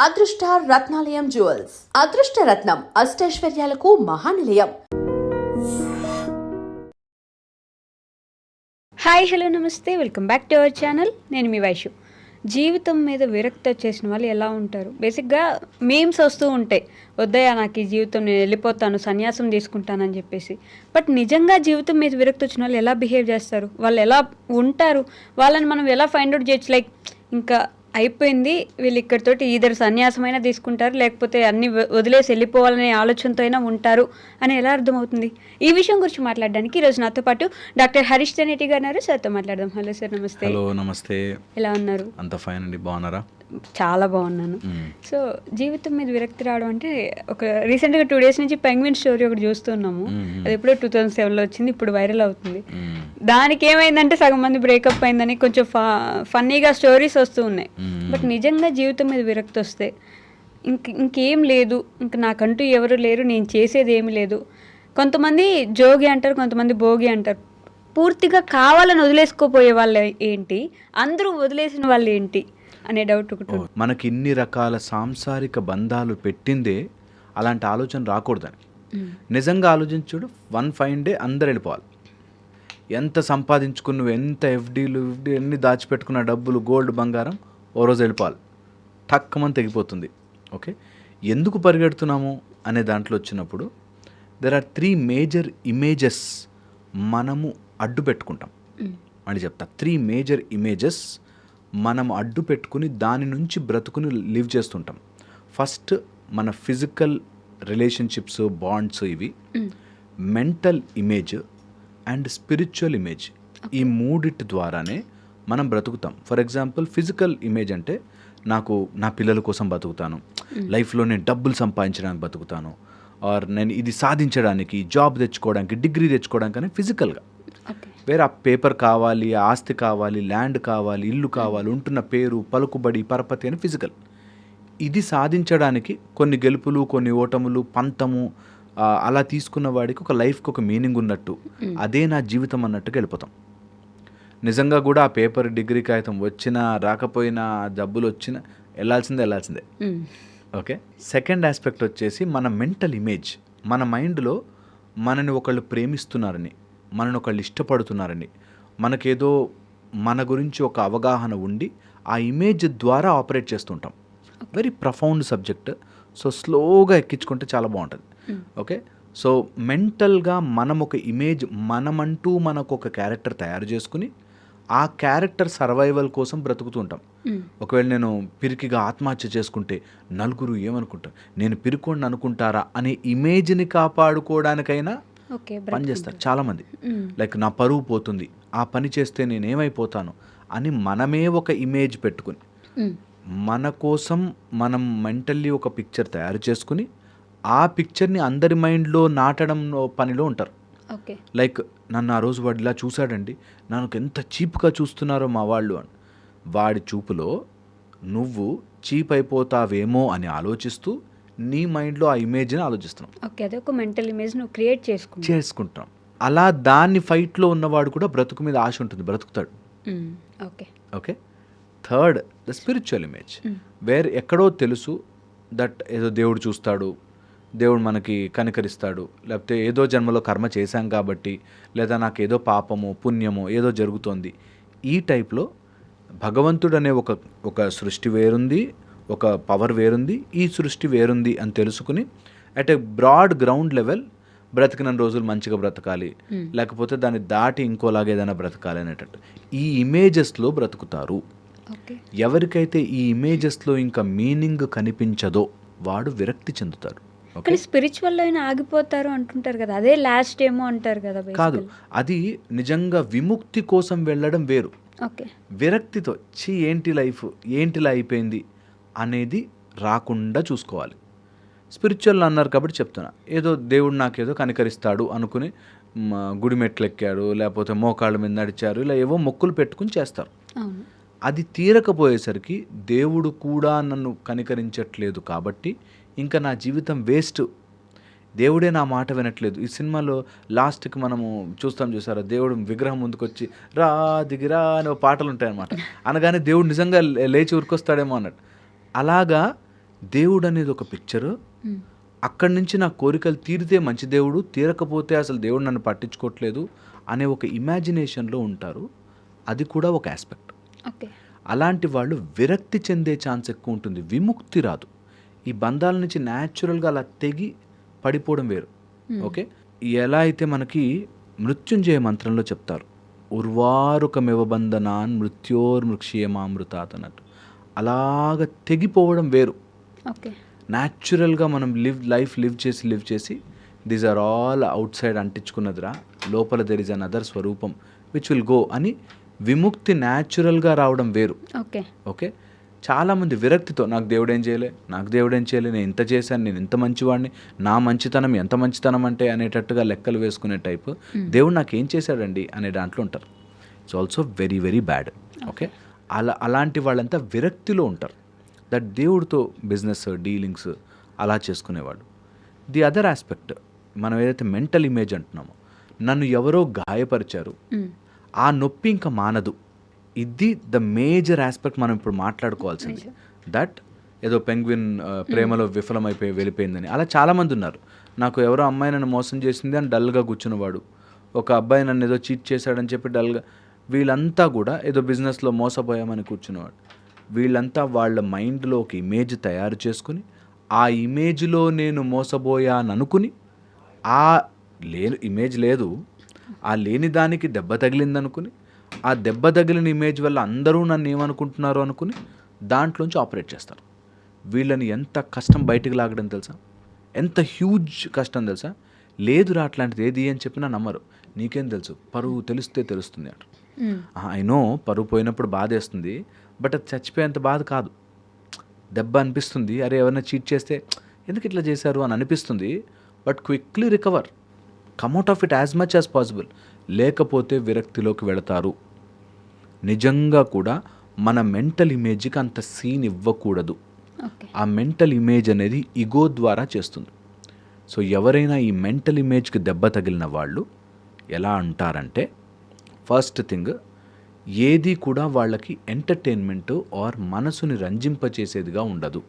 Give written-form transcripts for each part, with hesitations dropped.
అదృష్ట రత్నాలయం జ్యువెల్స్ అదృష్ట రత్నం అష్టైశ్వర్యాలకు మహానిలయం. Hi hello నమస్తే, welcome back to our channel. నేను మీ వైషు. జీవితం మీద విరక్తి వచ్చేసిన వాళ్ళు ఎలా ఉంటారు? బేసిక్గా మీమ్స్ వస్తూ ఉంటాయి, వద్దయా నాకు ఈ జీవితం, నేను వెళ్ళిపోతాను, సన్యాసం తీసుకుంటానని చెప్పేసి. బట్ నిజంగా జీవితం మీద విరక్తి వచ్చిన వాళ్ళు ఎలా బిహేవ్ చేస్తారు, వాళ్ళు ఎలా ఉంటారు, వాళ్ళని మనం ఎలా ఫైండ్ అవుట్ చేయొచ్చు? లైక్ ఇంకా అయిపోయింది, వీళ్ళు ఇక్కడితోటి ఈధర్ సన్యాసమైనా తీసుకుంటారు, లేకపోతే అన్ని వదిలేసి వెళ్ళిపోవాలనే ఆలోచనతో అయినా ఉంటారు అని ఎలా అర్థమవుతుంది? ఈ విషయం గురించి మాట్లాడడానికి ఈరోజు నాతో పాటు డాక్టర్ హరీష్ తెనేటి గారు ఉన్నారు. సార్తో మాట్లాడదాం. హలో సార్, నమస్తే. హలో నమస్తే. ఎలా ఉన్నారు? అంత ఫైన్ అండి, బాగున్నారా? చాలా బాగున్నాను. సో జీవితం మీద విరక్తి రావడం అంటే, ఒక రీసెంట్గా 2 days నుంచి పెంగ్విన్ స్టోరీ ఒకటి చూస్తున్నాము. అది ఎప్పుడో 2007లో వచ్చింది, ఇప్పుడు వైరల్ అవుతుంది. దానికి ఏమైందంటే సగం మంది బ్రేకప్ అయిందని కొంచెం ఫన్నీగా స్టోరీస్ వస్తూ ఉన్నాయి. బట్ నిజంగా జీవితం మీద విరక్తి వస్తే ఇంకేం లేదు, ఇంక నాకంటూ ఎవరు లేరు, నేను చేసేది ఏమి లేదు. కొంతమంది జోగి అంటారు, కొంతమంది భోగి అంటారు. పూర్తిగా కావాలని వదిలేసుకోపోయే వాళ్ళు ఏంటి, అందరూ వదిలేసిన వాళ్ళు ఏంటి అనే డౌట్ ఒకటి. మనకి ఇన్ని రకాల సాంసారిక బంధాలు పెట్టిందే అలాంటి ఆలోచన రాకూడదని. నిజంగా ఆలోచించుడు, 1 fine day అందరు వెళ్ళిపోవాలి. ఎంత సంపాదించుకుని నువ్వు ఎంత ఎఫ్డీలు ఎన్ని దాచిపెట్టుకున్న డబ్బులు, గోల్డ్, బంగారం ఓ రోజు వెళ్ళిపోవాలి, టక్కమని తెగిపోతుంది. ఓకే, ఎందుకు పరిగెడుతున్నాము అనే దాంట్లో వచ్చినప్పుడు దెర్ ఆర్ 3 major images మనము అడ్డు పెట్టుకుంటాం. అని చెప్తా, 3 major images మనం అడ్డు పెట్టుకుని దాని నుంచి బ్రతుకుని లివ్ చేస్తుంటాం. ఫస్ట్ మన ఫిజికల్ రిలేషన్షిప్స్, బాండ్స్, ఇవి mental image and spiritual image. ఈ మూడిటి ద్వారానే మనం బ్రతుకుతాం. ఫర్ ఎగ్జాంపుల్, ఫిజికల్ ఇమేజ్ అంటే నాకు నా పిల్లల కోసం బతుకుతాను, లైఫ్లో నేను డబ్బులు సంపాదించడానికి బతుకుతాను, ఆర్ నేను ఇది సాధించడానికి, జాబ్ తెచ్చుకోవడానికి, డిగ్రీ తెచ్చుకోవడానికి అని ఫిజికల్గా. వేరే ఆ పేపర్ కావాలి, ఆస్తి కావాలి, ల్యాండ్ కావాలి, ఇల్లు కావాలి, ఉంటున్న పేరు, పలుకుబడి, పరపతి అని ఫిజికల్. ఇది సాధించడానికి కొన్ని గెలుపులు, కొన్ని ఓటములు, పంతము అలా తీసుకున్న వాడికి ఒక లైఫ్కి ఒక మీనింగ్ ఉన్నట్టు, అదే నా జీవితం అన్నట్టుగా వెళ్ళిపోతాం. నిజంగా కూడా ఆ పేపర్, డిగ్రీ కాగితం వచ్చినా రాకపోయినా, జబ్బులు వచ్చినా వెళ్ళాల్సిందే. ఓకే, సెకండ్ ఆస్పెక్ట్ వచ్చేసి మన మెంటల్ ఇమేజ్. మన మైండ్లో మనని ఒకళ్ళు ప్రేమిస్తున్నారని, మనని ఒకళ్ళు ఇష్టపడుతున్నారని, మనకేదో మన గురించి ఒక అవగాహన ఉండి ఆ ఇమేజ్ ద్వారా ఆపరేట్ చేస్తుంటాం. Very profound subject. సో స్లోగా ఎక్కించుకుంటే చాలా బాగుంటుంది. ఓకే, సో మెంటల్గా మనం ఒక ఇమేజ్, మనమంటూ మనకు ఒక క్యారెక్టర్ తయారు చేసుకుని ఆ క్యారెక్టర్ సర్వైవల్ కోసం బ్రతుకుతూ ఉంటాం. ఒకవేళ నేను పిరికిగా ఆత్మహత్య చేసుకుంటే నలుగురు ఏమనుకుంటారు, నేను పిరికోండి అనుకుంటారా అనే ఇమేజ్ని కాపాడుకోవడానికైనా పని చేస్తారు చాలామంది. లైక్ నా పరువు పోతుంది, ఆ పని చేస్తే నేనేమైపోతాను అని మనమే ఒక ఇమేజ్ పెట్టుకుని, మన కోసం మనం మెంటల్లీ ఒక పిక్చర్ తయారు చేసుకుని ఆ పిక్చర్ని అందరి మైండ్లో నాటడం పనిలో ఉంటారు. లైక్ నన్ను ఆ రోజు వాడు ఇలా చూశాడండి, నాకు ఎంత చీప్గా చూస్తున్నారో మా వాళ్ళు అని. వాడి చూపులో నువ్వు చీప్ అయిపోతావేమో అని ఆలోచిస్తూ నీ మైండ్లో ఆ ఇమేజ్ని ఆలోచిస్తున్నాం. ఓకే, అదే ఒక మెంటల్ ఇమేజ్ నువ్వు క్రియేట్ చేసుకుంటాం. అలా దాన్ని ఫైట్లో ఉన్నవాడు కూడా బ్రతుకు మీద ఆశ ఉంటుంది, బ్రతుకుతాడు. Okay, third the spiritual image, where ఎక్కడో తెలుసు దట్ ఏదో దేవుడు చూస్తాడు, దేవుడు మనకి కనికరిస్తాడు, లేకపోతే ఏదో జన్మలో కర్మ చేశాం కాబట్టి, లేదా నాకు ఏదో పాపమో పుణ్యమో ఏదో జరుగుతోంది. ఈ టైప్లో భగవంతుడు అనే ఒక సృష్టి వేరుంది, ఒక పవర్ వేరుంది, ఈ సృష్టి వేరుంది అని తెలుసుకుని at a broad ground level బ్రతికిన రోజులు మంచిగా బ్రతకాలి, లేకపోతే దాన్ని దాటి ఇంకోలాగా ఏదైనా బ్రతకాలి అనేటట్టు ఈ ఇమేజెస్లో బ్రతుకుతారు. ఎవరికైతే ఈ ఇమేజెస్లో ఇంకా మీనింగ్ కనిపించదో వాడు విరక్తి చెందుతాడు. కానీ స్పిరిచువల్ అయినా ఆగిపోతారు అంటుంటారు కదా, అదే లాస్ట్ ఏమో అంటారు కదా. కాదు, అది నిజంగా విముక్తి కోసం వెళ్ళడం వేరు. విరక్తితో ఏంటి లైఫ్, ఏంటిలా అయిపోయింది అనేది రాకుండా చూసుకోవాలి. స్పిరిచువల్ అన్నారు కాబట్టి చెప్తున్నా, ఏదో దేవుడు నాకేదో కనికరిస్తాడు అనుకుని గుడి మెట్లు ఎక్కాడు, లేకపోతే మోకాళ్ళ మీద నడిచారు, ఇలా ఏవో మొక్కులు పెట్టుకుని చేస్తారు. అది తీరకపోయేసరికి దేవుడు కూడా నన్ను కనికరించట్లేదు కాబట్టి ఇంకా నా జీవితం వేస్ట్, దేవుడే నా మాట వినట్లేదు. ఈ సినిమాలో లాస్ట్కి మనము చూసారా, దేవుడు విగ్రహం ముందుకొచ్చి రా దిగిరా అనే పాటలు ఉంటాయన్నమాట. అనగానే దేవుడు నిజంగా లేచి ఉరికొస్తాడేమో అన్నట్టు. అలాగా దేవుడు అనేది ఒక పిక్చరు, అక్కడి నుంచి నా కోరికలు తీరితే మంచి దేవుడు, తీరకపోతే అసలు దేవుడు నన్ను పట్టించుకోవట్లేదు అనే ఒక ఇమాజినేషన్లో ఉంటారు. అది కూడా ఒక ఆస్పెక్ట్. ఓకే. అలాంటి వాళ్ళు విరక్తి చెందే ఛాన్స్ ఎక్కువ ఉంటుంది, విముక్తి రాదు. ఈ బంధాల నుంచి న్యాచురల్గా అలా తెగి పడిపోవడం వేరు. ఓకే, ఎలా అయితే మనకి మృత్యుంజయ మంత్రంలో చెప్తారు, ఉర్వారుకమివ బంధనాన్ మృత్యోర్మృక్షీయమామృతాత్ అన్నట్టు. అలాగ తెగిపోవడం వేరు. ఓకే. న్యాచురల్గా మనం లైఫ్ లివ్ చేసి దీస్ ఆర్ ఆల్ అవుట్ సైడ్ అంటించుకున్నదిరా, లోపల దెర్ ఇస్ అన్ అదర్ స్వరూపం విచ్ విల్ గో అని విముక్తి న్యాచురల్గా రావడం వేరు. ఓకే. ఓకే, చాలామంది విరక్తితో నాకు దేవుడేం చేయలే, నేను ఇంత చేశాను, నేను ఇంత మంచివాడిని, నా మంచితనం ఎంత మంచితనం అంటే అనేటట్టుగా లెక్కలు వేసుకునే టైపు, దేవుడు నాకేం చేశాడండి అనే దాంట్లో ఉంటారు. It's also very very bad. Okay, అలాంటి వాళ్ళంతా విరక్తిలో ఉంటారు. దట్ దేవుడితో బిజినెస్ డీలింగ్స్ అలా చేసుకునేవాడు. ది అదర్ ఆస్పెక్ట్, మనం ఏదైతే మెంటల్ ఇమేజ్ అంటున్నామో, నన్ను ఎవరో గాయపరిచారు, ఆ నొప్పి ఇంకా మానదు, ఇది ద మేజర్ ఆస్పెక్ట్ మనం ఇప్పుడు మాట్లాడుకోవాల్సింది. దట్ ఏదో పెంగ్విన్ ప్రేమలో విఫలమైపోయి వెళ్ళిపోయిందని అలా చాలామంది ఉన్నారు. నాకు ఎవరో అమ్మాయి నన్ను మోసం చేసింది అని డల్గా కూర్చున్నవాడు, ఒక అబ్బాయి నన్ను ఏదో చీట్ చేశాడని చెప్పి డల్గా, వీళ్ళంతా కూడా ఏదో బిజినెస్లో మోసపోయామని కూర్చున్నవాడు. వీళ్ళంతా వాళ్ళ మైండ్లో ఒక ఇమేజ్ తయారు చేసుకుని, ఆ ఇమేజ్లో నేను మోసపోయాను అనుకుని, ఆ ఇమేజ్ లేదు, ఆ లేని దానికి దెబ్బ తగిలిందనుకుని, ఆ దెబ్బ తగిలిన ఇమేజ్ వల్ల అందరూ నన్ను ఏమనుకుంటున్నారు అనుకుని దాంట్లోంచి ఆపరేట్ చేస్తారు. వీళ్ళని ఎంత కష్టం బయటికి లాగడం తెలుసా, ఎంత హ్యూజ్ కష్టం తెలుసా. లేదురా అట్లాంటిది ఏది అని చెప్పినా నమ్మరు. నీకేం తెలుసు, పరువు తెలిస్తే తెలుస్తుంది అంట. ఐ నో పరువు పోయినప్పుడు బాధ వేస్తుంది, బట్ అది చచ్చిపోయేంత బాధ కాదు. దెబ్బ అనిపిస్తుంది, అరే ఎవరైనా చీట్ చేస్తే ఎందుకు ఇట్లా చేశారు అని అనిపిస్తుంది, but quickly recover, come out of it as much as possible. లేకపోతే విరక్తిలోకి వెళతారు. నిజంగా కూడా మన మెంటల్ ఇమేజ్కి అంత సీన్ ఇవ్వకూడదు. ఆ మెంటల్ ఇమేజ్ అనేది ఇగో ద్వారా చేస్తుంది. సో ఎవరైనా ఈ మెంటల్ ఇమేజ్కి దెబ్బ తగిలిన వాళ్ళు ఎలా అంటారంటే, ఫస్ట్ థింగ్, ఏది కూడా వాళ్ళకి ఎంటర్టైన్మెంట్ ఆర్ మనసుని రంజింపచేసేదిగా ఉండదు.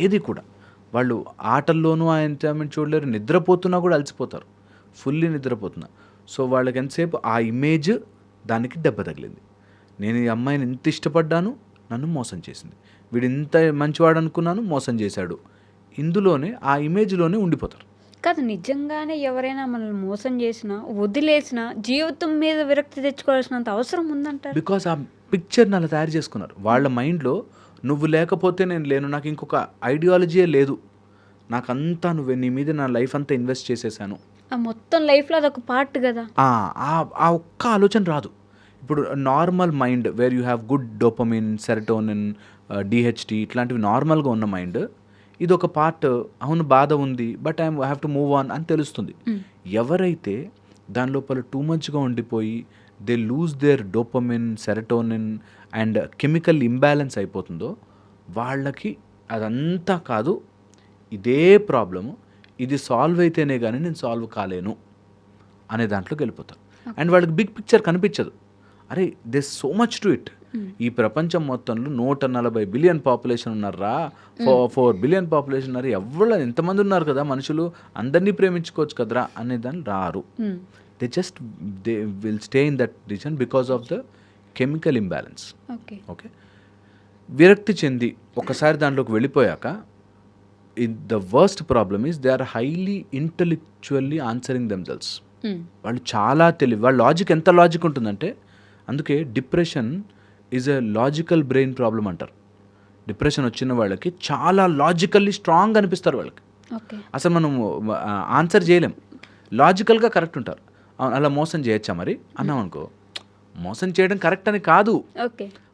ఏది కూడా వాళ్ళు ఆటల్లోనూ ఆ ఎంటర్టైన్మెంట్ చూడలేరు, నిద్రపోతున్నా కూడా అలసిపోతారు, ఫుల్లీ నిద్రపోతున్నా. సో వాళ్ళకి ఎంతసేపు ఆ ఇమేజ్ దానికి దెబ్బ తగిలింది. నేను ఈ అమ్మాయిని ఇంత ఇష్టపడ్డాను, నన్ను మోసం చేసింది, వీడు ఇంత మంచివాడు అనుకున్నాను, మోసం చేశాడు, ఇందులోనే ఆ ఇమేజ్లోనే ఉండిపోతారు. కాదు, నిజంగానే ఎవరైనా మనల్ని మోసం చేసినా వదిలేసినా జీవితం మీద విరక్తి తెచ్చుకోవాల్సినంత అవసరం ఉందంటారు. బికాస్ ఆ పిక్చర్ని అలా తయారు చేసుకున్నారు వాళ్ళ మైండ్లో. నువ్వు లేకపోతే నేను లేను, నాకు ఇంకొక ఐడియాలజీయే లేదు, నాకంతా నువ్వే, నీ మీద నా లైఫ్ అంతా ఇన్వెస్ట్ చేసేసాను. మొత్తం లైఫ్లో అదొక పార్ట్ కదా. ఆ ఒక్క ఆలోచన రాదు. ఇప్పుడు normal mind where you have good dopamine, serotonin, DHT ఇట్లాంటివి నార్మల్గా ఉన్న మైండ్, ఇది ఒక పార్ట్, అవును బాధ ఉంది but I have to move on అని తెలుస్తుంది. ఎవరైతే దాని లోపల టూ మచ్గా ఉండిపోయి they lose their dopamine, serotonin and chemical imbalance అయిపోతుందో, వాళ్ళకి అదంతా కాదు, ఇదే ప్రాబ్లము, ఇది సాల్వ్ అయితేనే కానీ నేను సాల్వ్ కాలేను అనే దాంట్లోకి వెళ్ళిపోతారు. అండ్ వాళ్ళకి బిగ్ పిక్చర్ కనిపించదు. అరే this so much to it. ఈ ప్రపంచం మొత్తంలో 140 బిలియన్ పాపులేషన్ ఉన్నారా, 4 బిలియన్ పాపులేషన్ ఉన్నారు, ఎవరు ఎంతమంది ఉన్నారు కదా మనుషులు, అందరినీ ప్రేమించుకోవచ్చు కదరా అనే దాన్ని రారు. They will stay in that reason because of the chemical imbalance. Okay, విరక్తి చెంది ఒకసారి దాంట్లోకి వెళ్ళిపోయాక, the worst problem is they are highly intellectually answering themselves. వాళ్ళు చాలా తెలివి, వాళ్ళ లాజిక్ ఎంత లాజిక్ ఉంటుందంటే, అందుకే depression is a logical brain problem అంటారు. డిప్రెషన్ వచ్చిన వాళ్ళకి చాలా లాజికల్లీ స్ట్రాంగ్ అనిపిస్తారు వాళ్ళకి. అసలు మనం ఆన్సర్ చేయలేం, లాజికల్గా కరెక్ట్ ఉంటారు. అలా మోసం చేయొచ్చా మరి అన్నాం అనుకో, మోసం చేయడం కరెక్ట్ అని కాదు,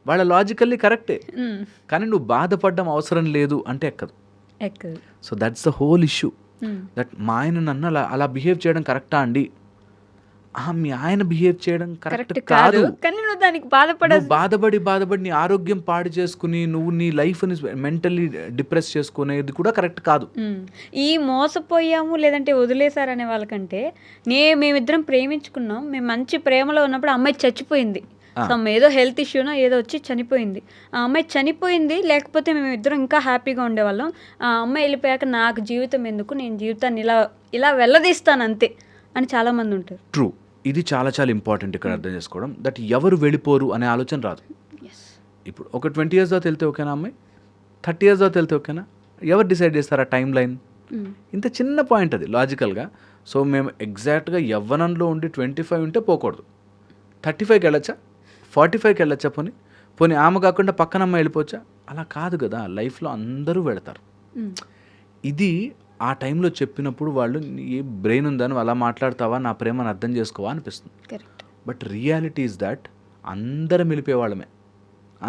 వాళ్ళ లాజికల్లీ కరెక్టే, కానీ నువ్వు బాధపడడం అవసరం లేదు అంటే ఎక్కదు. So that's the whole issue. That మా ఆయన నన్ను అలా బిహేవ్ చేయడం కరెక్టా అండి, మీ ఆయన బిహేవ్ చేయడం కరెక్ట్ కాదు, కానీ నువ్వు దానికి బాధపడి నీ ఆరోగ్యం పాడు చేసుకుని నువ్వు నీ లైఫ్ని మెంటల్లీ డిప్రెస్ చేసుకునేది కూడా కరెక్ట్ కాదు. ఈ మోసపోయాము లేదంటే వదిలేశారనే వాళ్ళకంటే, మేమిద్దరం ప్రేమించుకున్నాం, మేము మంచి ప్రేమలో ఉన్నప్పుడు అమ్మాయి చచ్చిపోయింది, సమ్ ఏదో హెల్త్ ఇష్యూనో ఏదో వచ్చి చనిపోయింది. ఆ అమ్మాయి చనిపోయింది, లేకపోతే మేము ఇద్దరం ఇంకా హ్యాపీగా ఉండేవాళ్ళం. ఆ అమ్మాయి వెళ్ళిపోయాక నాకు జీవితం ఎందుకు, నేను జీవితాన్ని ఇలా ఇలా వెళ్ళదీస్తాను అంతే అని చాలామంది ఉంటారు. ట్రూ, ఇది చాలా చాలా ఇంపార్టెంట్ ఇక్కడ అర్థం చేసుకోవడం. దట్ ఎవరు వెళ్ళిపోరు అనే ఆలోచన రాదు. ఇప్పుడు ఒక 20 years తర్వాత వెళ్తే ఓకేనా అమ్మాయి, 30 years తర్వాత వెళ్తే ఓకేనా? ఎవరు డిసైడ్ చేస్తారా టైం లైన్? ఇంత చిన్న పాయింట్ అది లాజికల్గా. సో మేము ఎగ్జాక్ట్గా యవ్వనంలో ఉండి 25 ఉంటే పోకూడదు. 35కి వెళ్ళొచ్చా, 45కి వెళ్ళొచ్చా, పోనీ ఆమె కాకుండా పక్కన అమ్మాయి వెళ్ళిపోవచ్చా? అలా కాదు కదా, లైఫ్లో అందరూ వెళతారు. ఇది ఆ టైంలో చెప్పినప్పుడు వాళ్ళు ఏ బ్రెయిన్ ఉందని అలా మాట్లాడతావా, నా ప్రేమను అర్థం చేసుకోవా అనిపిస్తుంది. బట్ రియాలిటీ ఈజ్ దట్ అందరం వెళ్ళిపోయేవాళ్ళమే,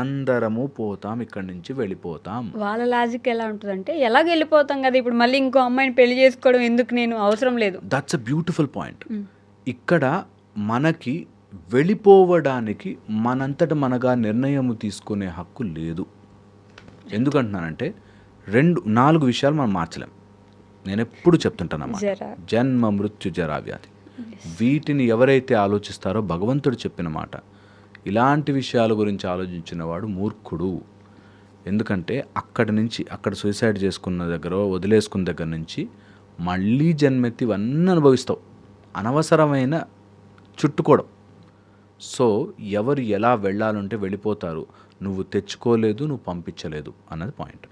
అందరము పోతాం, ఇక్కడి నుంచి వెళ్ళిపోతాం. వాళ్ళ లాజిక్ ఎలా ఉంటుందంటే ఎలాగ వెళ్ళిపోతాం కదా, ఇప్పుడు మళ్ళీ ఇంకో అమ్మాయిని పెళ్లి చేసుకోవడం ఎందుకు, నేను అవసరం లేదు. That's a beautiful point. ఇక్కడ మనకి వెళ్ళిపోవడానికి మనంతట మనగా నిర్ణయం తీసుకునే హక్కు లేదు. ఎందుకంటున్నానంటే 4 విషయాలు మనం మార్చలేం. నేను ఎప్పుడు చెప్తుంటానమ్మా, జన్మ మృత్యు జరా వ్యాధి. వీటిని ఎవరైతే ఆలోచిస్తారో భగవంతుడు చెప్పిన మాట, ఇలాంటి విషయాల గురించి ఆలోచించిన వాడు మూర్ఖుడు. ఎందుకంటే అక్కడ సూసైడ్ చేసుకున్న దగ్గర, వదిలేసుకున్న దగ్గర నుంచి మళ్ళీ జన్మెత్తి ఇవన్నీ అనుభవిస్తావు, అనవసరమైన చుట్టుకోవడం. సో ఎవరు ఎలా వెళ్ళాలంటే వెళ్ళిపోతారు, నువ్వు తెచ్చుకోలేదు, నువ్వు పంపించలేదు అన్నది పాయింట్.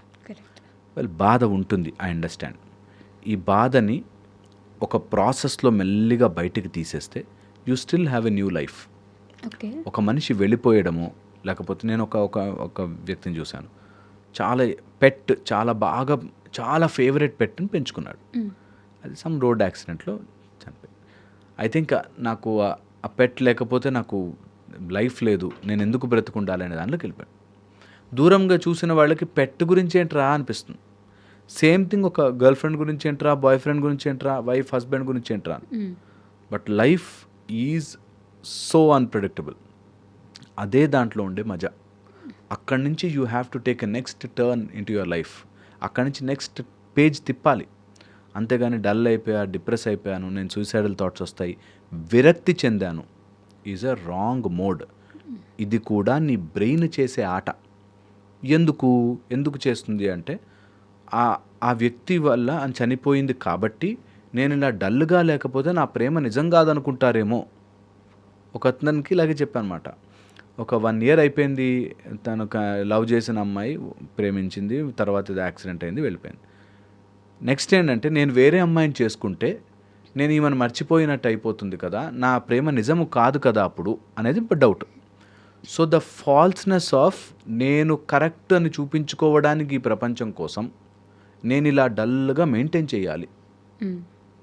బాధ ఉంటుంది, ఐ అండర్స్టాండ్. ఈ బాధని ఒక ప్రాసెస్లో మెల్లిగా బయటికి తీసేస్తే you still have a new life. ఒక మనిషి వెళ్ళిపోయడము, లేకపోతే నేను ఒక వ్యక్తిని చూశాను, చాలా ఫేవరెట్ పెట్ని పెంచుకున్నాడు. అది సమ్ రోడ్ యాక్సిడెంట్లో చనిపోయింది. ఐ థింక్ నాకు ఆ పెట్ లేకపోతే నాకు లైఫ్ లేదు, నేను ఎందుకు బ్రతుకుండాలి అనే దాంట్లోకి వెళ్ళిపోయాడు. దూరంగా చూసిన వాళ్ళకి పెట్ గురించి ఏంట్రా అనిపిస్తుంది. సేమ్ థింగ్ ఒక గర్ల్ ఫ్రెండ్ గురించి ఏంట్రా, బాయ్ ఫ్రెండ్ గురించి ఏంట్రా, వైఫ్ హస్బెండ్ గురించి ఏంట్రా. But life is so unpredictable. అదే దాంట్లో ఉండే మజా. అక్కడి నుంచి you have to take a next turn in to your life. అక్కడి నుంచి నెక్స్ట్ పేజ్ తిప్పాలి. అంతేగాని డల్ అయిపోయా, డిప్రెస్ అయిపోయాను, నేను సూసైడల్ థాట్స్ వస్తాయి, విరక్తి చెందాను, ఈజ్ అ రాంగ్ మోడ్. ఇది కూడా నీ బ్రెయిన్ చేసే ఆట. ఎందుకు చేస్తుంది అంటే ఆ వ్యక్తి వల్ల అని చనిపోయింది కాబట్టి నేను ఇలా డల్గా లేకపోతే నా ప్రేమ నిజం కాదనుకుంటారేమో. ఒక అతనికి ఇలాగే చెప్పాను అనమాట. ఒక 1 year అయిపోయింది, తను లవ్ చేసిన అమ్మాయి ప్రేమించింది, తర్వాత ఇది యాక్సిడెంట్ అయింది, వెళ్ళిపోయింది. నెక్స్ట్ ఏంటంటే నేను వేరే అమ్మాయిని చేసుకుంటే నేను ఈమెను మర్చిపోయినట్టు అయిపోతుంది కదా, నా ప్రేమ నిజము కాదు కదా అప్పుడు అనేది డౌట్. సో ద ఫాల్స్నెస్ ఆఫ్ నేను కరెక్ట్ అని చూపించుకోవడానికి ఈ ప్రపంచం కోసం నేను ఇలా డల్గా మెయింటైన్ చేయాలి.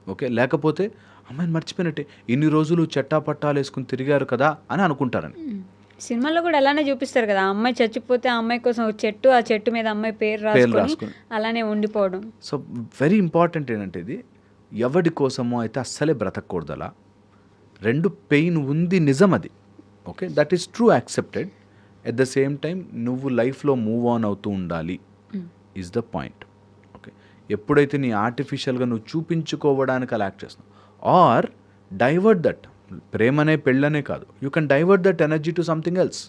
ఓకే, లేకపోతే అమ్మాయిని మర్చిపోయినట్టే, ఇన్ని రోజులు చట్టాపట్టాలు వేసుకుని తిరిగారు కదా అని అనుకుంటారని. సినిమాలో కూడా అలానే చూపిస్తారు కదా, అమ్మాయి చచ్చిపోతే ఆ అమ్మాయి కోసం ఒక చెట్టు, ఆ చెట్టు మీద అమ్మాయి పేరు రాసుకొని అలానే ఉండిపోవడం. సో వెరీ ఇంపార్టెంట్ ఏంటంటే ఇది ఎవడి కోసమో అయితే అస్సలే బ్రతకూడదు. అలా 2 పెయిన్ ఉంది, నిజం అది. Okay, that is true, accepted. At the same time నువ్వు లైఫ్లో మూవ్ ఆన్ అవుతూ ఉండాలి ఈజ్ ద పాయింట్. ఓకే, ఎప్పుడైతే నీ ఆర్టిఫిషియల్గా నువ్వు చూపించుకోవడానికి అలా యాక్ట్ చేస్తున్నావు, ఆర్ డైవర్ట్ దట్, ప్రేమనే పెళ్ళనే కాదు, you can divert that energy to something else.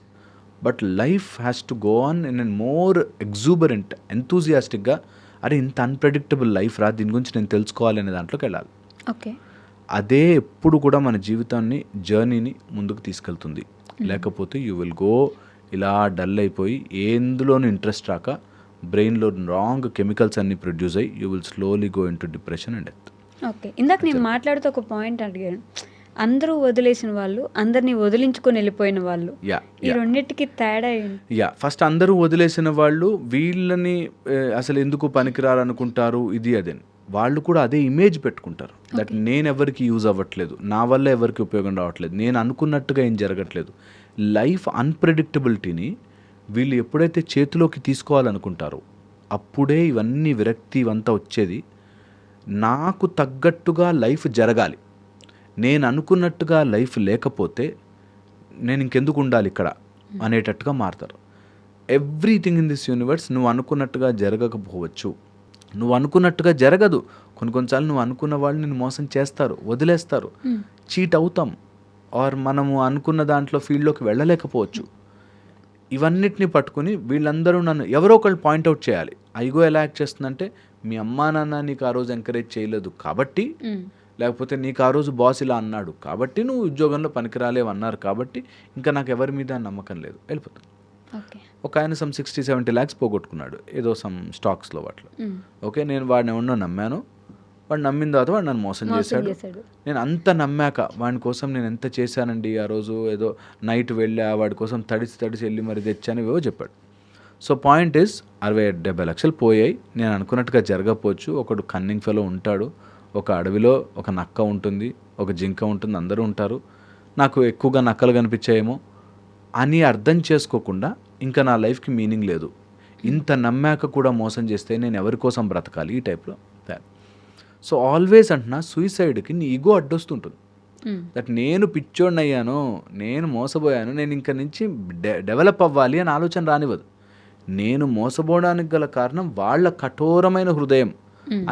But life has to go on in an more exuberant, ఎంతూజియాస్టిక్గా, అరే ఇంత అన్ప్రెడిక్టబుల్ లైఫ్ రా, దీని గురించి నేను తెలుసుకోవాలి అనే దాంట్లోకి వెళ్ళాలి. ఓకే, అదే ఎప్పుడు కూడా మన జీవితాన్ని, జర్నీని ముందుకు తీసుకెళ్తుంది. లేకపోతే యూ విల్ గో ఇలా డల్ అయిపోయి ఎందులోనూ ఇంట్రెస్ట్ రాక బ్రెయిన్లో రాంగ్ కెమికల్స్ అన్ని ప్రొడ్యూస్ అయ్యి you will slowly go in to depression and death. Okay, ఇందాక నేను మాట్లాడుతూ ఒక పాయింట్ అడిగాను, అందరూ వదిలేసిన వాళ్ళు, అందరినీ వదిలించుకొని వెళ్ళిపోయిన వాళ్ళు, ఈ రెండింటికి తేడా ఏంటి? ఫస్ట్ అందరూ వదిలేసిన వాళ్ళు వీళ్ళని అసలు ఎందుకు పనికిరారనుకుంటారు, ఇది అదే, వాళ్ళు కూడా అదే ఇమేజ్ పెట్టుకుంటారు. దట్ నేను ఎవరికి యూజ్ అవ్వట్లేదు, నా వల్ల ఎవరికి ఉపయోగం రావట్లేదు, నేను అనుకున్నట్టుగా ఏం జరగట్లేదు. లైఫ్ అన్ప్రెడిక్టబిలిటీని వీళ్ళు ఎప్పుడైతే చేతిలోకి తీసుకోవాలనుకుంటారో అప్పుడే ఇవన్నీ విరక్తి ఇవంతా వచ్చేది. నాకు తగ్గట్టుగా లైఫ్ జరగాలి, నేను అనుకున్నట్టుగా లైఫ్ లేకపోతే నేను ఇంకెందుకు ఉండాలి ఇక్కడ అనేటట్టుగా మారుతారు. ఎవ్రీథింగ్ ఇన్ దిస్ యూనివర్స్ నువ్వు అనుకున్నట్టుగా జరగకపోవచ్చు, నువ్వు అనుకున్నట్టుగా జరగదు. కొన్నిసార్లు నువ్వు అనుకున్న వాళ్ళు నిన్ను మోసం చేస్తారు, వదిలేస్తారు, చీట్ అవుతాం. ఆర్ మనము అనుకున్న దాంట్లో ఫీల్డ్లోకి వెళ్ళలేకపోవచ్చు. ఇవన్నిటిని పట్టుకుని వీళ్ళందరూ నన్ను ఎవరో ఒకళ్ళు పాయింట్అవుట్ చేయాలి. ఐగో ఎలా యాక్ట్ చేస్తుందంటే, మీ అమ్మా నాన్న నీకు ఆ రోజు ఎంకరేజ్ చేయలేదు కాబట్టి, లేకపోతే నీకు ఆ రోజు బాస్ ఇలా అన్నాడు కాబట్టి, నువ్వు ఉద్యోగంలో పనికిరాలేవు అన్నారు కాబట్టి, ఇంకా నాకు ఎవరి మీద నమ్మకం లేదు, వెళ్ళిపోతాను. ఒక ఆయన సమ్ 60-70 lakhs పోగొట్టుకున్నాడు ఏదో సమ్ స్టాక్స్లో వాటిలో. ఓకే, నేను వాడిని ఎవరినో నమ్మాను, వాడు నమ్మిన తర్వాత వాడు నన్ను మోసం చేశాడు. నేను అంత నమ్మాక వాడి కోసం నేను ఎంత చేశానండి ఆ రోజు, ఏదో నైట్ వెళ్ళా వాడి కోసం తడిసి వెళ్ళి మరి తెచ్చాను ఏవో చెప్పాడు. సో పాయింట్ ఈస్ 60-70 లక్షలు పోయాయి. నేను అనుకున్నట్టుగా జరగకపోవచ్చు. ఒకడు కన్నింగ్ ఫెలో ఉంటాడు, ఒక అడవిలో ఒక నక్క ఉంటుంది, ఒక జింక ఉంటుంది, అందరూ ఉంటారు. నాకు ఎక్కువగా నక్కలు కనిపించాయేమో అని అర్థం చేసుకోకుండా ఇంకా నా లైఫ్కి మీనింగ్ లేదు, ఇంత నమ్మాక కూడా మోసం చేస్తే నేను ఎవరి కోసం బ్రతకాలి, ఈ టైప్లో. సో ఆల్వేస్ అంటున్నా, సూసైడ్కి నీ ఈగో అడ్డొస్తుంటుంది. దట్ నేను పిచ్చోడిని అయ్యాను, నేను మోసపోయాను, నేను ఇంక నుంచి డెవలప్ అవ్వాలి అని ఆలోచన రానివ్వదు. నేను మోసపోవడానికి గల కారణం వాళ్ళ కఠోరమైన హృదయం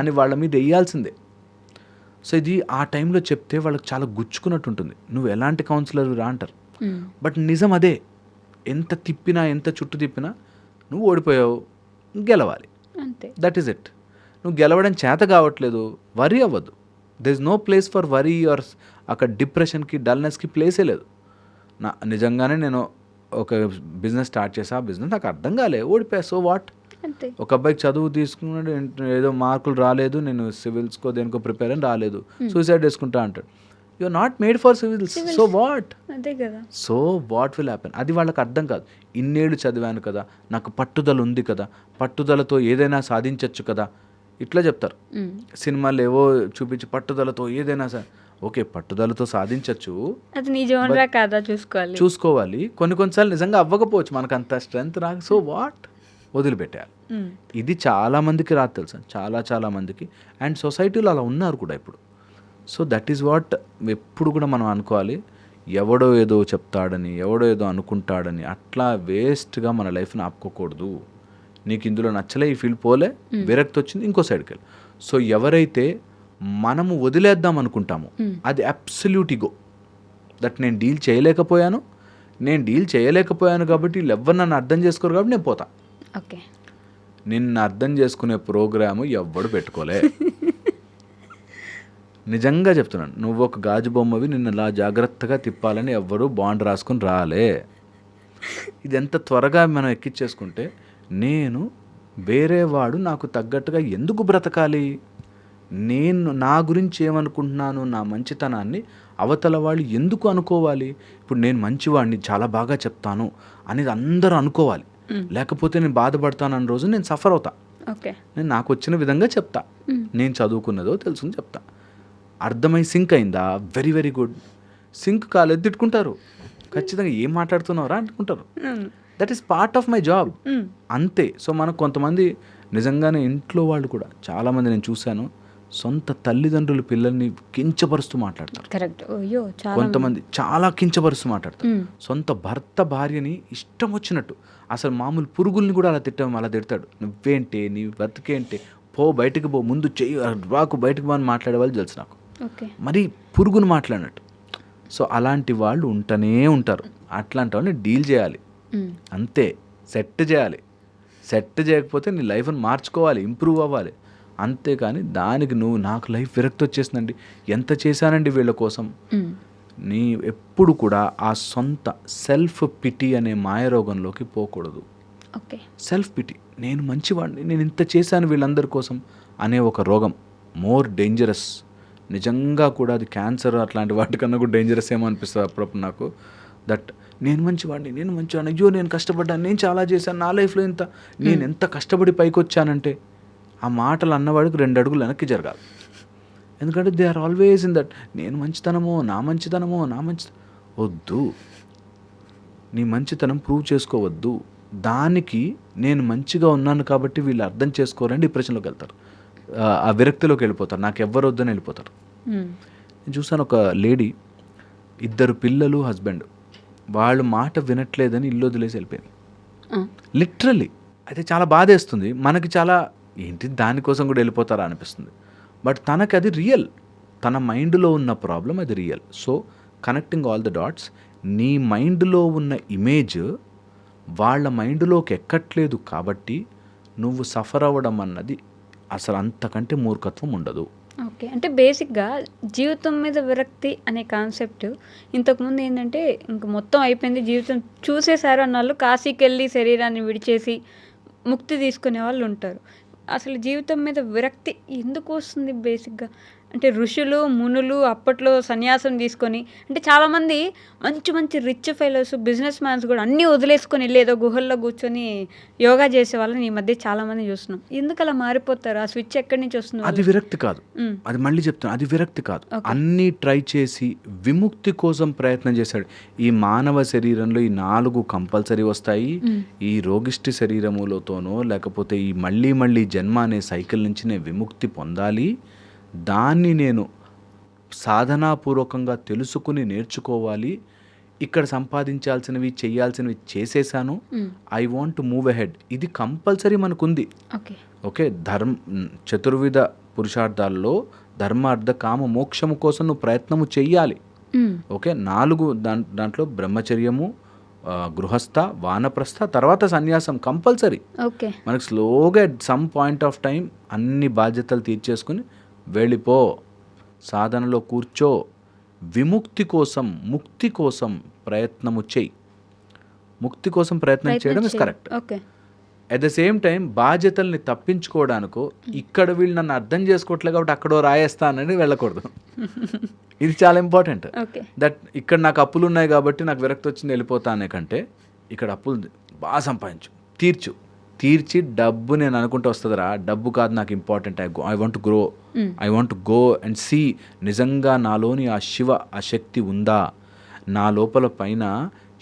అని వాళ్ళ మీద వేయాల్సిందే. సో ఇది ఆ టైంలో చెప్తే వాళ్ళకి చాలా గుచ్చుకున్నట్టు ఉంటుంది. నువ్వు ఎలాంటి కౌన్సిలర్ రా అంటారు, బట్ నిజం అదే. ఎంత తిప్పినా ఎంత చుట్టూ తిప్పినా నువ్వు ఓడిపోయావు, గెలవాలి, దట్ ఈస్ ఇట్. నువ్వు గెలవడం చేత కావట్లేదు, వరీ అవ్వద్దు. There is no place for worry or అక్కడ డిప్రెషన్కి డల్నెస్కి ప్లేసే లేదు. నిజంగానే నేను ఒక బిజినెస్ స్టార్ట్ చేసా, ఆ బిజినెస్ నాకు అర్థం కాలే, ఓడిపోయా, సో వాట్. ఒక అబ్బాయికి చదువు తీసుకున్నాడు, ఏదో మార్కులు రాలేదు, నేను సివిల్స్కో దేనికో ప్రిపేర్ అని రాలేదు, సూసైడ్ చేసుకుంటా అంటాడు. You are not made for civils, so what. So what will happen, అది వాళ్ళకి అర్థం కాదు. ఇన్నేళ్ళు చదివాను కదా, నాకు పట్టుదల ఉంది కదా, పట్టుదలతో ఏదైనా సాధించవచ్చు కదా, ఇట్లా చెప్తారు. సినిమాలు ఏవో చూపించి పట్టుదలతో ఏదైనా ఓకే, పట్టుదలతో సాధించవచ్చు, అది నిజంగా కాదా చూసుకోవాలి. కొన్నిసార్లు నిజంగా అవ్వకపోవచ్చు, మనకు అంత స్ట్రెంత్ రాక, సో వాట్, వదిలిపెట్టాలి. ఇది చాలా మందికి రాదు తెలుసా, చాలా మందికి. అండ్ సొసైటీలో అలా ఉన్నారు కూడా ఇప్పుడు. సో దట్ ఈస్ వాట్ ఎప్పుడు కూడా మనం అనుకోవాలి. ఎవడో ఏదో చెప్తాడని, ఎవడో ఏదో అనుకుంటాడని అట్లా వేస్ట్గా మన లైఫ్ని ఆపుకోకూడదు. నీకు ఇందులో నచ్చలే, ఈ ఫీల్డ్ పోలే, విరక్తి వచ్చింది, ఇంకో సైడ్కి వెళ్ళి. సో ఎవరైతే మనము వదిలేద్దాం అనుకుంటామో అది అబ్సల్యూట్ ఈగో. దట్ నేను డీల్ చేయలేకపోయాను కాబట్టి వీళ్ళు ఎవరు నన్ను అర్థం చేసుకోరు కాబట్టి నేను పోతా. నిన్ను అర్థం చేసుకునే ప్రోగ్రాము ఎవ్వడు పెట్టుకోలే. నిజంగా చెప్తున్నాను, నువ్వు ఒక గాజు బొమ్మవి, నిన్ను అలా జాగ్రత్తగా తిప్పాలని ఎవ్వరు బాండ్ రాసుకుని రాలే. ఇది ఎంత త్వరగా మనం ఎక్కించేసుకుంటే, నేను వేరేవాడు నాకు తగ్గట్టుగా ఎందుకు బ్రతకాలి, నేను నా గురించి ఏమనుకుంటున్నాను, నా మంచితనాన్ని అవతల వాళ్ళు ఎందుకు అనుకోవాలి. ఇప్పుడు నేను మంచివాడిని, చాలా బాగా చెప్తాను అనేది అందరూ అనుకోవాలి, లేకపోతే నేను బాధపడతాను అన్న రోజు నేను సఫర్ అవుతా. నేను నాకు వచ్చిన విధంగా చెప్తా, నేను చదువుకున్నదో తెలుసుకుని చెప్తా. అర్థమై సింక్ అయిందా, వెరీ వెరీ గుడ్. సింక్ కాలేదు తిట్టుకుంటారు, ఖచ్చితంగా ఏం మాట్లాడుతున్నారా అనుకుంటారు. That is part of my job, అంతే. సో మనకు కొంతమంది నిజంగానే ఇంట్లో వాళ్ళు కూడా చాలామంది నేను చూశాను, సొంత తల్లిదండ్రులు పిల్లల్ని కించపరుస్తూ మాట్లాడతారు. కొంతమంది చాలా కించపరుస్తూ మాట్లాడతారు. సొంత భర్త భార్యని ఇష్టం వచ్చినట్టు, అసలు మామూలు పురుగుల్ని కూడా అలా తిడతాడు. నువ్వేంటి, నీ బతికేంటి, పో బయటకు పో, ముందు చెయ్యి రాకు, బయటకు పో అని మాట్లాడే వాళ్ళు తెలుసు నాకు, మరి పురుగును మాట్లాడినట్టు. సో అలాంటి వాళ్ళు ఉంటూనే ఉంటారు. అట్లాంటి వాళ్ళని డీల్ చేయాలి, అంతే. సెట్ చేయాలి. సెట్ చేయకపోతే నీ లైఫ్ని మార్చుకోవాలి, ఇంప్రూవ్ అవ్వాలి, అంతేకాని దానికి నువ్వు నాకు లైఫ్ విరక్తి వచ్చేసిందండి, ఎంత చేశానండి వీళ్ళ కోసం, నీ ఎప్పుడు కూడా ఆ సొంత సెల్ఫ్ పిటి అనే మాయరోగంలోకి పోకూడదు. సెల్ఫ్ పిటి, నేను మంచివాడిని, నేను ఇంత చేశాను వీళ్ళందరి కోసం అనే ఒక రోగం మోర్ డేంజరస్. నిజంగా కూడా అది క్యాన్సర్ అట్లాంటి వాటికన్నా కూడా డేంజరస్ ఏమో అనిపిస్తుంది అప్పుడప్పుడు నాకు. దట్ నేను మంచివాడిని, అయ్యో నేను కష్టపడ్డాను, నేను చాలా చేశాను, నా లైఫ్లో ఇంత, నేను ఎంత కష్టపడి పైకి వచ్చానంటే, ఆ మాటలు అన్నవాడికి 2 అడుగులు వెనక్కి జరగాలి. ఎందుకంటే they are always in that, నేను మంచితనమో నా మంచితనమో వద్దు. నీ మంచితనం ప్రూవ్ చేసుకోవద్దు. దానికి నేను మంచిగా ఉన్నాను కాబట్టి వీళ్ళు అర్థం చేసుకోరని డిప్రెషన్లోకి వెళ్తారు, ఆ విరక్తిలోకి వెళ్ళిపోతారు, నాకు ఎవ్వరు వద్దని వెళ్ళిపోతారు. నేను చూసాను ఒక లేడీ, 2 పిల్లలు, హస్బెండ్, వాళ్ళు మాట వినట్లేదని ఇల్లు వదిలేసి వెళ్ళిపోయింది, లిటరల్లీ. అయితే చాలా బాధేస్తుంది మనకి, చాలా ఏంటి దానికోసం కూడా వెళ్ళిపోతారా అనిపిస్తుంది. బట్ తనకి అది రియల్, తన మైండ్లో ఉన్న ప్రాబ్లం అది real. So connecting all the dots. నీ మైండ్లో ఉన్న ఇమేజ్ వాళ్ళ మైండ్లోకి ఎక్కట్లేదు కాబట్టి నువ్వు సఫర్ అవ్వడం అన్నది అసలు అంతకంటే మూర్ఖత్వం ఉండదు. ఓకే, అంటే బేసిక్గా జీవితం మీద విరక్తి అనే కాన్సెప్ట్ ఇంతకుముందు ఏంటంటే ఇంక మొత్తం అయిపోయింది జీవితం చూసేశారు అన్న వాళ్ళు కాశీకి వెళ్ళి శరీరాన్ని విడిచేసి ముక్తి తీసుకునే వాళ్ళు ఉంటారు. అసలు జీవితం మీద విరక్తి ఎందుకు వస్తుంది బేసిక్గా? అంటే ఋషులు మునులు అప్పట్లో సన్యాసం తీసుకొని, అంటే చాలామంది మంచి మంచి రిచ్ ఫెలోస్ బిజినెస్ మ్యాన్స్ కూడా అన్నీ వదిలేసుకొని వెళ్ళి ఏదో గుహల్లో కూర్చొని యోగా చేసే వాళ్ళని ఈ మధ్య చాలామంది చూస్తున్నాం. ఎందుకు అలా మారిపోతారు? ఆ స్విచ్ ఎక్కడి నుంచి వస్తుంది? అది విరక్తి కాదు. అది మళ్ళీ చెప్తాను, అది విరక్తి కాదు. అన్నీ ట్రై చేసి విముక్తి కోసం ప్రయత్నం చేశాడు. ఈ మానవ శరీరంలో ఈ 4 కంపల్సరీ వస్తాయి. ఈ రోగిష్టి శరీరములతోనో లేకపోతే ఈ మళ్ళీ జన్మ అనే సైకిల్ నుంచి నేను విముక్తి పొందాలి, దాన్ని నేను సాధనాపూర్వకంగా తెలుసుకుని నేర్చుకోవాలి, ఇక్కడ సంపాదించాల్సినవి చేయాల్సినవి చేసేసాను, I want to move ahead. ఇది కంపల్సరీ మనకుంది. ఓకే, చతుర్విధ పురుషార్థాల్లో ధర్మ అర్థ కామ మోక్షము కోసం నువ్వు ప్రయత్నము చెయ్యాలి. ఓకే, 4 దాంట్లో బ్రహ్మచర్యము, గృహస్థ, వానప్రస్థ, తర్వాత సన్యాసం కంపల్సరీ. మనకు స్లోగా at some point of time అన్ని బాధ్యతలు తీర్చేసుకుని వెళ్ళిపో, సాధనలో కూర్చో, విముక్తి కోసం ముక్తి కోసం ప్రయత్నము చెయ్యి. ముక్తి కోసం ప్రయత్నం చేయడం is correct. At the same time బాధ్యతల్ని తప్పించుకోవడానికో ఇక్కడ వీళ్ళు నన్ను అర్థం చేసుకోవట్లేదు కాబట్టి అక్కడో రాయేస్తానని వెళ్ళకూడదు. ఇది చాలా ఇంపార్టెంట్. దట్ ఇక్కడ నాకు అప్పులు ఉన్నాయి కాబట్టి నాకు విరక్తి వచ్చింది వెళ్ళిపోతా అనే కంటే ఇక్కడ అప్పులు బాగా సంపాదించు, తీర్చి డబ్బు నేను అనుకుంటూ వస్తుందిరా, డబ్బు కాదు నాకు important, I want to grow, I want to go and see నిజంగా నాలోని ఆ ఆ శక్తి ఉందా, నా లోపల పైన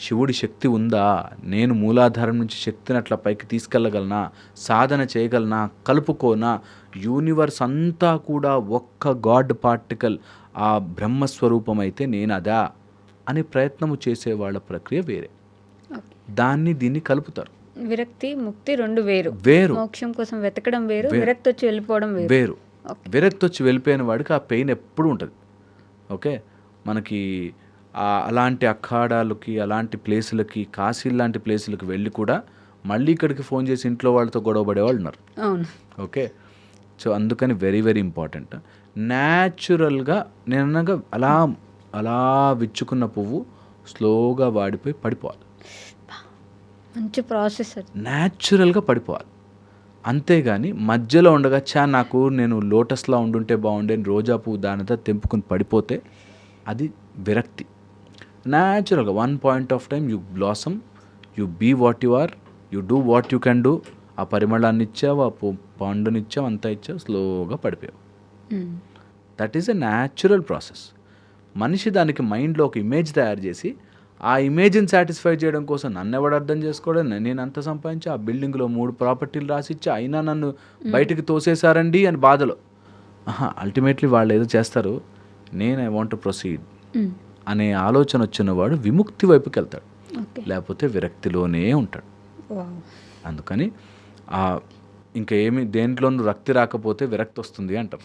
శివుడి శక్తి ఉందా, నేను మూలాధారం నుంచి శక్తిని అట్లా పైకి తీసుకెళ్ళగలనా, సాధన చేయగలనా, కలుపుకోనా, యూనివర్స్ అంతా కూడా ఒక్క గాడ్ పార్టికల్, ఆ బ్రహ్మస్వరూపం అయితే నేను అదా అనే ప్రయత్నము చేసే వాళ్ళ ప్రక్రియ వేరే. దీన్ని కలుపుతారు. విరక్తి ముక్తి 2 వేరు. మోక్షం కోసం వెతకడం వేరు, విరక్తి వచ్చి వెళ్ళిపోవడం వేరు. విరక్తి వచ్చి వెళ్ళిపోయిన వాడికి ఆ పెయిన్ ఎప్పుడు ఉంటుంది. ఓకే, మనకి అలాంటి అఖాడాలకి, అలాంటి ప్లేసులకి, కాశీ లాంటి ప్లేసులకి వెళ్ళి కూడా మళ్ళీ ఇక్కడికి ఫోన్ చేసి ఇంట్లో వాళ్ళతో గొడవ పడేవాళ్ళు ఉన్నారు. ఓకే, సో అందుకని వెరీ వెరీ ఇంపార్టెంట్. న్యాచురల్గా నేను అలా విచ్చుకున్న పువ్వు స్లోగా వాడిపోయి పడిపోవాలి. మంచి ప్రాసెస్. న్యాచురల్గా పడిపోవాలి, అంతేగాని మధ్యలో ఉండగా నేను లోటస్లా ఉండుంటే బాగుండే, రోజా పువ్వు దానితో తెంపుకుని పడిపోతే అది విరక్తి. న్యాచురల్గా 1 point of time you blossom, you be what you are, you do what you can do. ఆ పరిమళాన్ని ఇచ్చావు, ఆ పండునిచ్చావు, అంతా ఇచ్చావు, స్లోగా పడిపోయావు. That is a natural process. మనిషి దానికి మైండ్లో ఒక ఇమేజ్ తయారు చేసి ఆ ఇమేజ్ని సాటిస్ఫై చేయడం కోసం నన్ను ఎవడు అర్థం చేసుకోవడం, నేను అంత సంపాదించి ఆ బిల్డింగ్లో 3 ప్రాపర్టీలు రాసిచ్చి అయినా నన్ను బయటికి తోసేశారండి అని బాధలో. అల్టిమేట్లీ వాళ్ళు ఏదో చేస్తారు, నేను ఐ వాంట్ టు ప్రొసీడ్ అనే ఆలోచన వచ్చినవాడు విముక్తి వైపుకి వెళ్తాడు, లేకపోతే విరక్తిలోనే ఉంటాడు. అందుకని ఇంకా దేంట్లోనూ రక్తి రాకపోతే విరక్తి వస్తుంది అంటాం.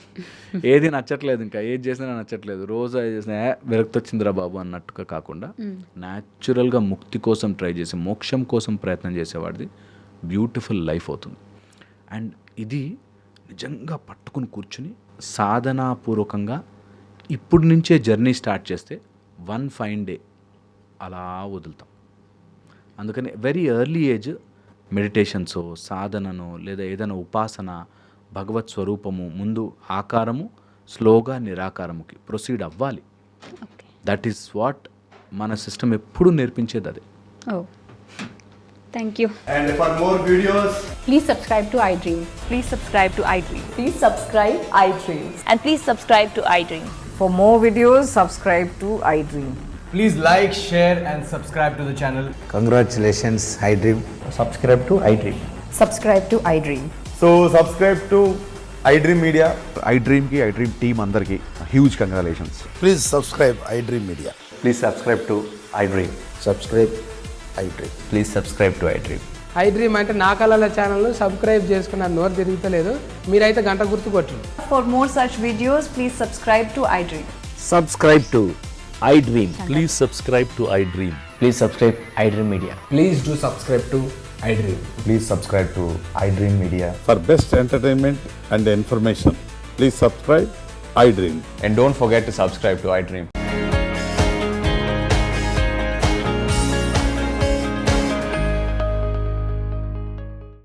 ఏది నచ్చట్లేదు, ఇంకా ఏది చేసినా నచ్చట్లేదు, రోజు ఏది చేసినా విరక్తి వచ్చిందిరా బాబు అన్నట్టుగా కాకుండా న్యాచురల్గా ముక్తి కోసం ట్రై చేసి మోక్షం కోసం ప్రయత్నం చేసేవాడిది బ్యూటిఫుల్ లైఫ్ అవుతుంది. అండ్ ఇది నిజంగా పట్టుకుని కూర్చుని సాధనాపూర్వకంగా ఇప్పుడు నుంచే జర్నీ స్టార్ట్ చేస్తే 1 ఫైన్ డే అలా వదులుతాం. అందుకని వెరీ ఎర్లీ ఏజ్ మెడిటేషన్స్, సాధనను లేదా ఏదైనా ఉపాసన, భగవత్ స్వరూపము ముందు ఆకారము, స్లోగా నిరాకారముకి ప్రొసీడ్ అవ్వాలి. దట్ ఈస్ వాట్ మన సిస్టమ్ ఎప్పుడు నేర్పించేది అదే. Thank you. And for more videos, please subscribe to iDream. Please subscribe to iDream. Please subscribe iDream. And please subscribe to iDream. For more videos, subscribe to iDream. please like, share and subscribe to the channel. Congratulations, iDream. Subscribe to iDream. Subscribe to iDream. So subscribe to iDream Media. iDream ki iDream team andarki huge congratulations. Please subscribe iDream Media. Please subscribe to iDream. Subscribe iDream. Please subscribe to iDream. iDream అంటే నా కళల ఛానల్ను subscribe చేసుకున్న నోరు తిరుగుతలేదు, మీరైతే గంట గుర్తు కొట్టండి. For more such videos, please subscribe to iDream. Subscribe to iDream. Please subscribe to iDream. Please subscribe iDream Media. Please do subscribe to iDream. Please subscribe to iDream Media. For best entertainment and information, please subscribe iDream. And don't forget to subscribe to iDream.